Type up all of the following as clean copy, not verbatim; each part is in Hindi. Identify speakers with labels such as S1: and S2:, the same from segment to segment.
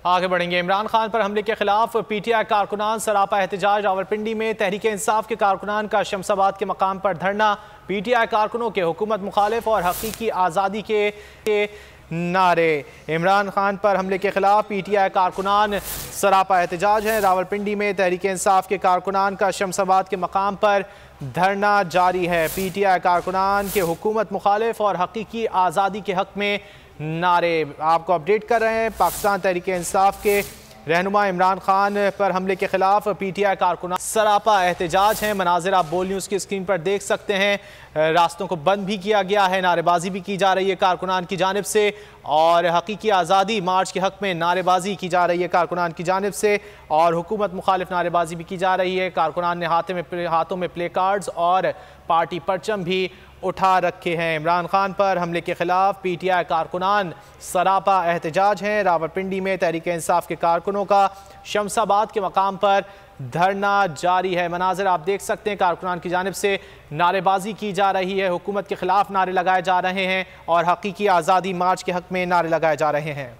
S1: आगे बढ़ेंगे। इमरान खान पर हमले के खिलाफ पीटीआई कारकुनान सरापा एहतजाज। रावलपिंडी में तहरीक इंसाफ के कारकुनान का शमसाबाद के मकाम पर धरना। पीटीआई कारकुनों के हुकूमत मुखालिफ और हकीकी आज़ादी के नारे। इमरान खान पर हमले के खिलाफ पीटीआई कारकुनान सरापा एहतजाज हैं। रावलपिंडी में तहरीक इंसाफ के कारकुनान का शमसाबाद के मकाम पर धरना जारी है। पीटीआई कारकुनान के हुकूमत मुखालिफ और हकीकी आज़ादी के हक में नारे। आपको अपडेट कर रहे हैं, पाकिस्तान तहरीक इंसाफ के रहनुमा इमरान खान पर हमले के खिलाफ पीटीआई कारकुनान सरापा एहतजाज हैं। मनाजिर आप बोल न्यूज़ की स्क्रीन पर देख सकते हैं। रास्तों को बंद भी किया गया है, नारेबाजी भी की जा रही है कारकुनान की जानिब से और हकीकी आज़ादी मार्च के हक में नारेबाजी की जा रही है कारकुनान की जानिब से और हुकूमत मुखालिफ नारेबाजी भी की जा रही है। कारकुनान ने हाथों में प्ले कार्ड्स और पार्टी परचम भी उठा रखे हैं। इमरान खान पर हमले के खिलाफ पीटीआई कारकुनान सरापा एहतजाज हैं। रावलपिंडी में तहरीक इंसाफ के कारकुनों का शमसाबाद के मकाम पर धरना जारी है। मनाजिर आप देख सकते हैं, कारकुनान की जानिब से नारेबाजी की जा रही है, हुकूमत के खिलाफ नारे लगाए जा रहे हैं और हकीकी आज़ादी मार्च के हक में नारे लगाए जा रहे हैं।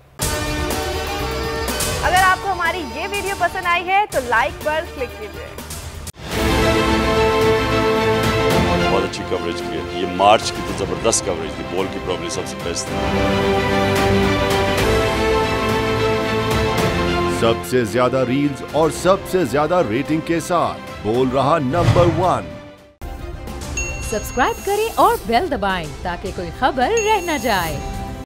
S2: अगर आपको हमारी ये वीडियो पसंद आई है तो लाइक पर क्लिक कीजिए।
S3: बहुत अच्छी कवरेज की है, ये मार्च की तो जबरदस्त कवरेज थी, बॉल की प्रॉब्लम सबसे बेस्ट थी।
S4: सबसे ज्यादा रील्स और सबसे ज्यादा रेटिंग के साथ बोल रहा नंबर 1।
S5: सब्सक्राइब करें और बेल दबाएं ताकि कोई खबर रह न जाए।